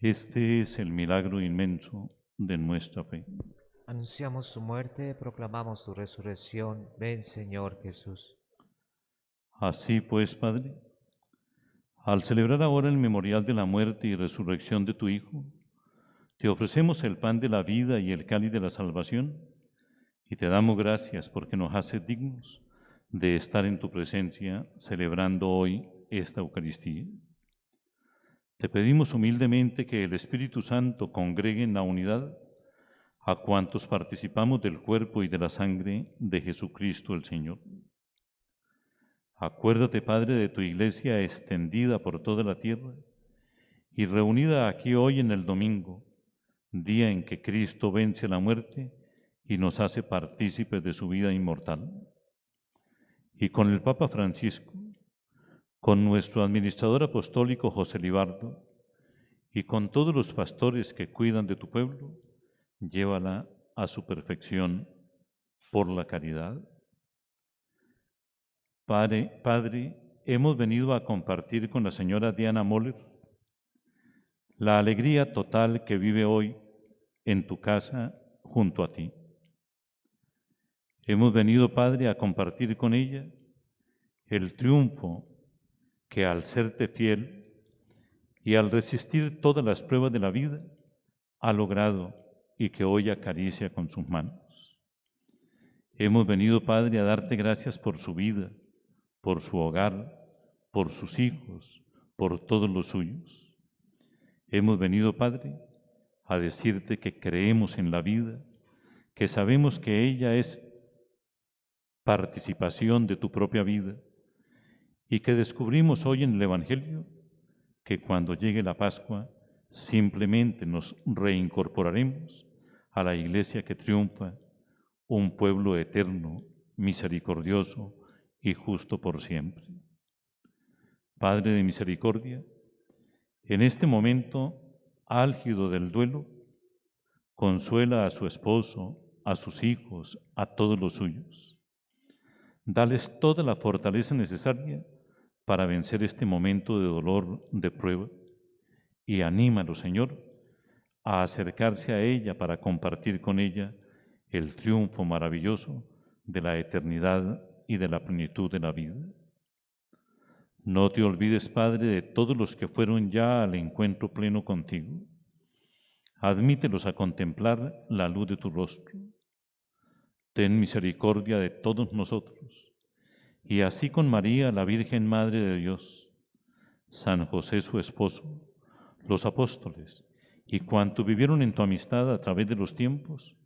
[SPEAKER 3] Este es el milagro inmenso de nuestra fe.
[SPEAKER 2] Anunciamos su muerte, proclamamos su resurrección. Ven, Señor Jesús.
[SPEAKER 3] Así pues, Padre, al celebrar ahora el memorial de la muerte y resurrección de tu Hijo, te ofrecemos el pan de la vida y el cáliz de la salvación, y te damos gracias porque nos haces dignos de estar en tu presencia celebrando hoy esta Eucaristía. Te pedimos humildemente que el Espíritu Santo congregue en la unidad a cuantos participamos del cuerpo y de la sangre de Jesucristo el Señor. Acuérdate, Padre, de tu Iglesia extendida por toda la tierra y reunida aquí hoy en el domingo, día en que Cristo vence la muerte y nos hace partícipes de su vida inmortal. Y con el Papa Francisco, con nuestro administrador apostólico José Libardo y con todos los pastores que cuidan de tu pueblo, llévala a su perfección por la caridad. Padre, hemos venido a compartir con la señora Diana Moller la alegría total que vive hoy en tu casa junto a ti. Hemos venido, Padre, a compartir con ella el triunfo que al serte fiel y al resistir todas las pruebas de la vida ha logrado y que hoy acaricia con sus manos. Hemos venido, Padre, a darte gracias por su vida, por su hogar, por sus hijos, por todos los suyos. Hemos venido, Padre, a decirte que creemos en la vida, que sabemos que ella es participación de tu propia vida y que descubrimos hoy en el Evangelio que cuando llegue la Pascua simplemente nos reincorporaremos a la Iglesia que triunfa, un pueblo eterno, misericordioso y justo por siempre. Padre de misericordia, en este momento álgido del duelo, consuela a su esposo, a sus hijos, a todos los suyos. Dales toda la fortaleza necesaria para vencer este momento de dolor, de prueba, y anímalo, Señor, a acercarse a ella para compartir con ella el triunfo maravilloso de la eternidad y de la plenitud de la vida. No te olvides, Padre, de todos los que fueron ya al encuentro pleno contigo. Admítelos a contemplar la luz de tu rostro. Ten misericordia de todos nosotros, y así con María, la Virgen Madre de Dios, San José su esposo, los apóstoles y cuantos vivieron en tu amistad a través de los tiempos,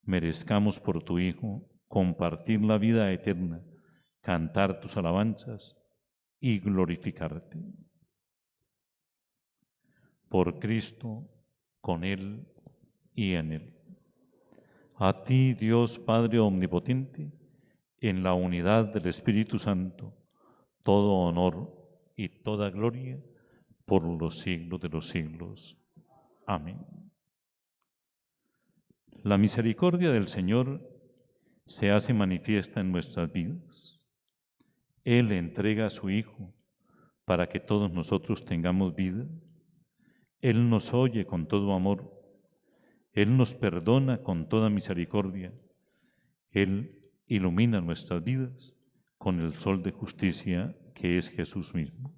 [SPEAKER 3] merezcamos por tu Hijo compartir la vida eterna, cantar tus alabanzas y glorificarte. Por Cristo, con Él y en Él. A ti, Dios Padre Omnipotente, en la unidad del Espíritu Santo, todo honor y toda gloria por los siglos de los siglos. Amén. La misericordia del Señor se hace manifiesta en nuestras vidas. Él entrega a su Hijo para que todos nosotros tengamos vida. Él nos oye con todo amor. Él nos perdona con toda misericordia. Él ilumina nuestras vidas con el sol de justicia que es Jesús mismo.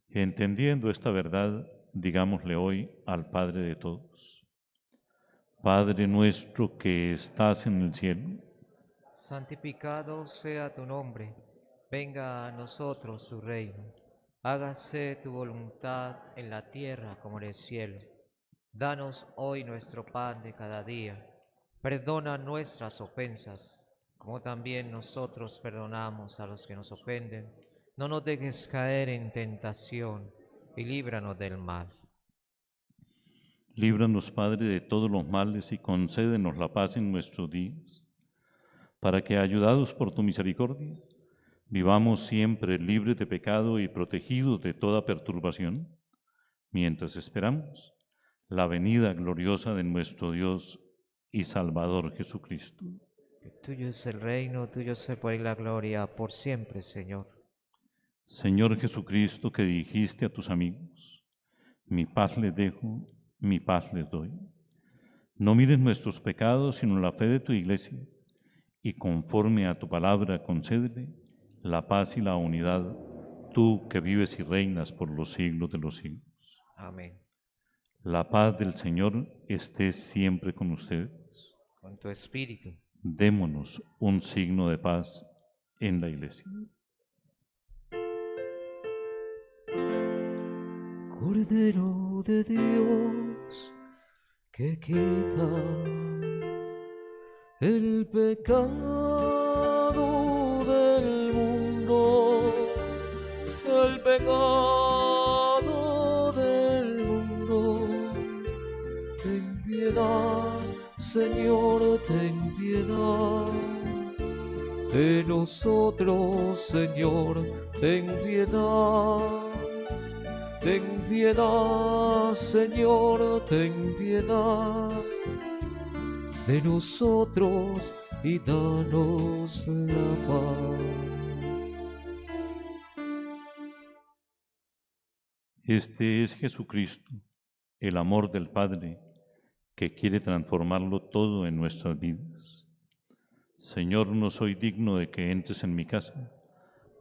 [SPEAKER 3] Entendiendo esta verdad, digámosle hoy al Padre de todos: Padre nuestro que estás en el cielo,
[SPEAKER 2] Santificado sea tu nombre, venga a nosotros tu reino, hágase tu voluntad en la tierra como en el cielo. Danos hoy nuestro pan de cada día, perdona nuestras ofensas, como también nosotros perdonamos a los que nos ofenden. No nos dejes caer en tentación y líbranos del mal.
[SPEAKER 3] líbranos, Padre, de todos los males y concédenos la paz en nuestros días, para que, ayudados por tu misericordia, vivamos siempre libres de pecado y protegidos de toda perturbación, mientras esperamos la venida gloriosa de nuestro Dios y Salvador Jesucristo.
[SPEAKER 2] Tuyo es el reino, tuyo es el poder y la gloria, por siempre, Señor.
[SPEAKER 3] Señor Jesucristo, que dijiste a tus amigos: Mi paz les dejo, mi paz les doy. No mires nuestros pecados, sino la fe de tu iglesia, y conforme a tu palabra concédele la paz y la unidad, tú que vives y reinas por los siglos de los siglos.
[SPEAKER 5] Amén.
[SPEAKER 3] La paz del Señor esté siempre con ustedes.
[SPEAKER 5] Con tu espíritu.
[SPEAKER 3] Démonos un signo de paz en la iglesia.
[SPEAKER 2] Cordero de Dios, que quita el pecado del mundo, el pecado del mundo. Ten piedad, Señor, ten piedad de nosotros, Señor, ten piedad. Ten piedad, Señor, ten piedad de nosotros y danos la paz.
[SPEAKER 3] Este es Jesucristo, el amor del Padre, que quiere transformarlo todo en nuestras vidas. Señor, no soy digno de que entres en mi casa,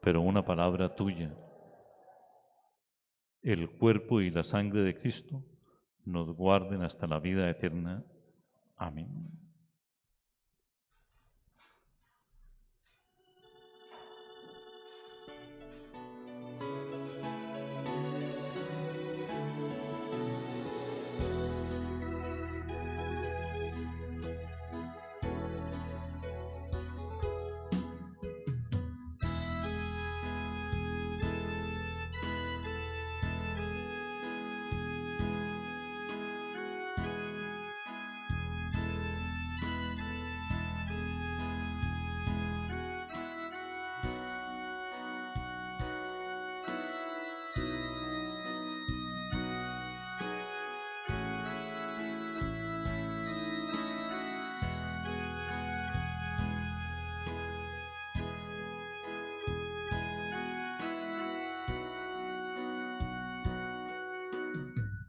[SPEAKER 3] pero una palabra tuya, el cuerpo y la sangre de Cristo, nos guarden hasta la vida eterna. Amén.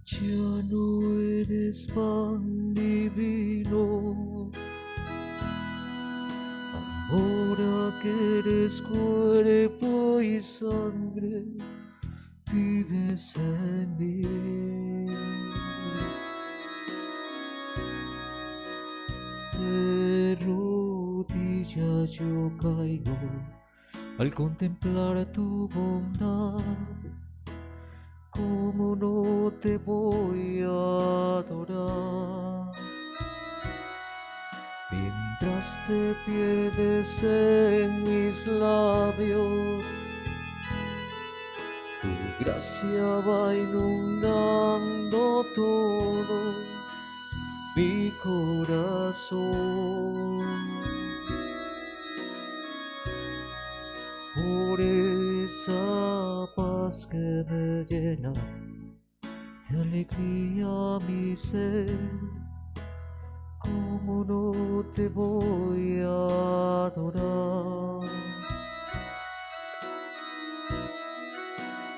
[SPEAKER 2] Ya no eres pan divino, ahora que eres cuerpo y sangre, vives en mí. De rodillas yo caigo al contemplar tu bondad. ¿Cómo no te voy a adorar? Mientras te pierdes en mis labios, tu gracia va inundando todo mi corazón. Por esa paz que me llena de alegría mi ser, ¿cómo no te voy a adorar?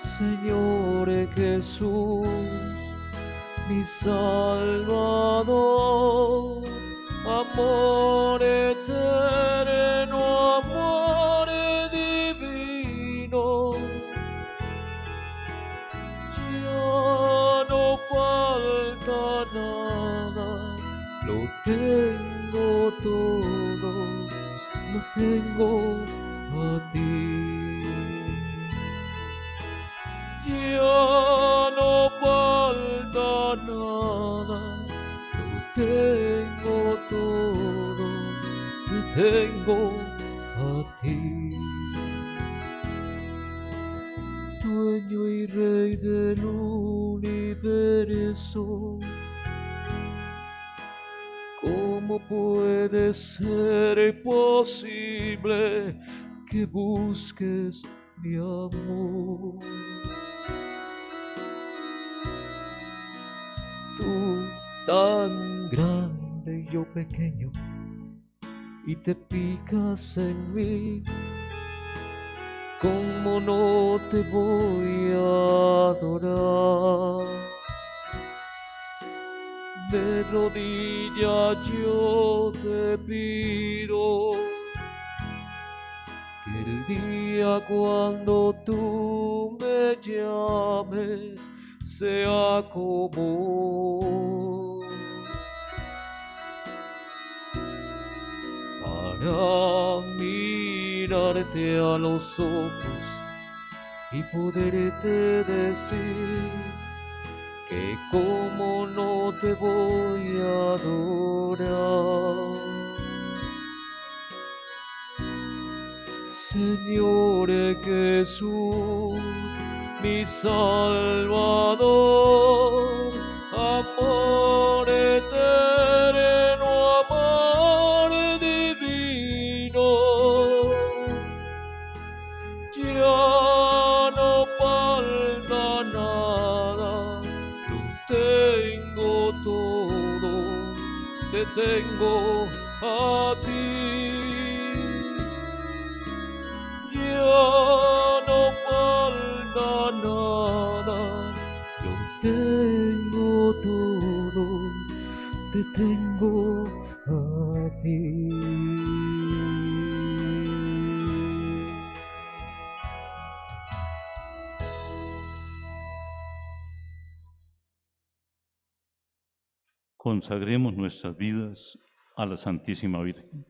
[SPEAKER 2] Señor Jesús, mi Salvador, amor eterno, amor divino, ya no falta nada, lo tengo todo, lo tengo a ti. Ya no falta nada, lo tengo todo, lo tengo a ti. Dueño y rey del universo, ¿cómo puede ser posible que busques mi amor? Tú tan grande y yo pequeño, y te fijas en mí, ¿cómo no te voy a adorar? de rodillas yo te pido que el día cuando tú me llames sea como para mirarte a los ojos y poderte decir que como no te voy a adorar. Señor Jesús, mi Salvador, amor eterno, amor divino, ya no falta nada, lo tengo todo, te tengo a ti. Ya no falta nada, lo tengo todo, te tengo a ti.
[SPEAKER 3] Consagremos nuestras vidas a la Santísima Virgen.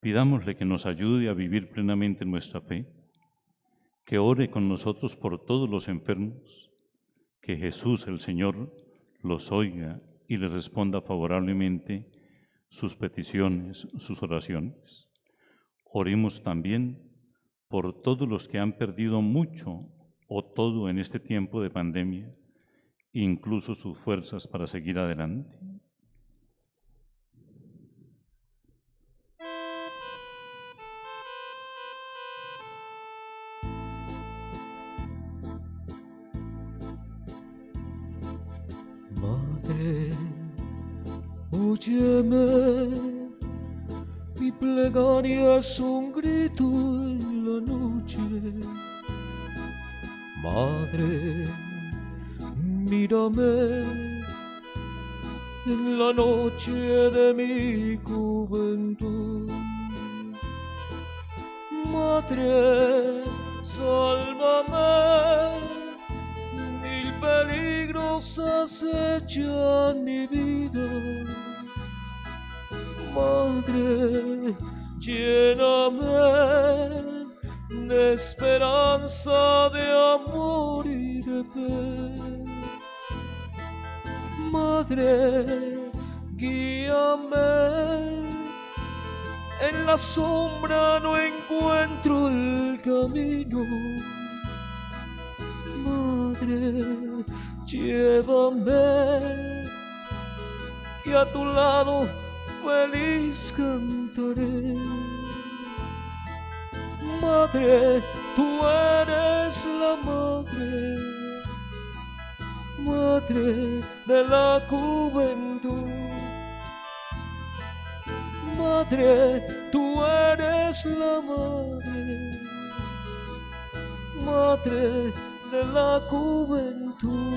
[SPEAKER 3] Pidámosle que nos ayude a vivir plenamente nuestra fe, que ore con nosotros por todos los enfermos, que Jesús el Señor los oiga y les responda favorablemente sus peticiones, sus oraciones. Oremos también por todos los que han perdido mucho o todo en este tiempo de pandemia, incluso sus fuerzas para seguir adelante.
[SPEAKER 2] Madre, óyeme, mi plegaria es un grito en la noche. Madre, mírame en la noche de mi juventud. Madre, sálvame, mil peligros acechan mi vida. Madre, lléname de esperanza, de amor y de fe. Madre, guíame, en la sombra no encuentro el camino. Madre, llévame, que a tu lado feliz cantaré. Madre, tú eres la madre, madre de la juventud. Madre, tú eres la madre, madre de la juventud.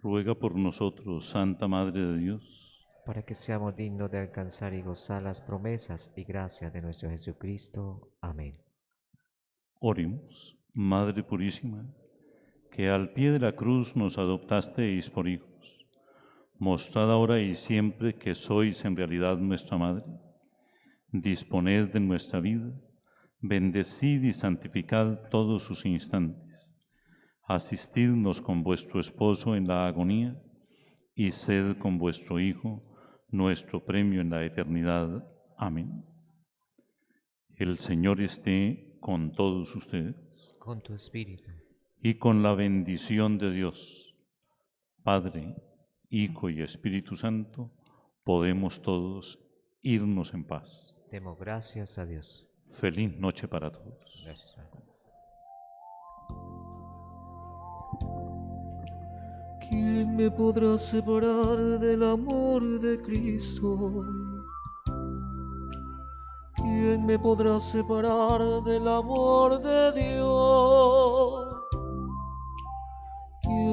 [SPEAKER 3] Ruega por nosotros, Santa Madre de Dios,
[SPEAKER 5] para que seamos dignos de alcanzar y gozar las promesas y gracias de nuestro Jesucristo. Amén.
[SPEAKER 3] oremos. Madre purísima, que al pie de la cruz nos adoptasteis por hijos, mostrad ahora y siempre que sois en realidad nuestra Madre. Disponed de nuestra vida, bendecid y santificad todos sus instantes. Asistidnos con vuestro esposo en la agonía y sed con vuestro Hijo nuestro premio en la eternidad. Amén. El Señor esté con todos ustedes.
[SPEAKER 5] Con tu espíritu.
[SPEAKER 3] Y con la bendición de Dios, Padre, Hijo y Espíritu Santo, podemos todos irnos en paz.
[SPEAKER 5] Demos gracias a Dios.
[SPEAKER 3] Feliz noche para todos.
[SPEAKER 5] Gracias, hermano.
[SPEAKER 2] ¿Quién me podrá separar del amor de Cristo? ¿Quién me podrá separar del amor de Dios?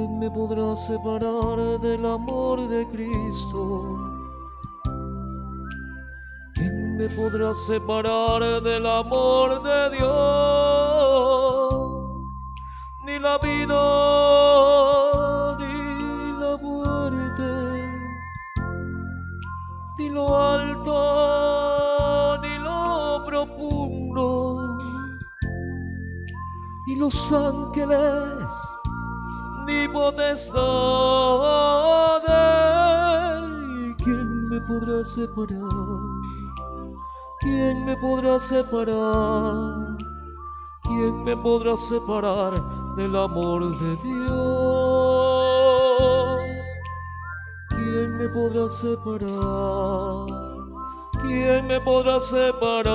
[SPEAKER 2] ¿Quién me podrá separar del amor de Cristo? ¿Quién me podrá separar del amor de Dios? Ni la vida, ni la muerte, ni lo alto, ni lo profundo, ni los ángeles, ni potestades. ¿Quién me podrá separar? ¿Quién me podrá separar? ¿Quién me podrá separar del amor de Dios? ¿Quién me podrá separar? ¿Quién me podrá separar?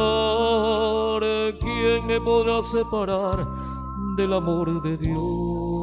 [SPEAKER 2] ¿Quién me podrá separar del amor de Dios?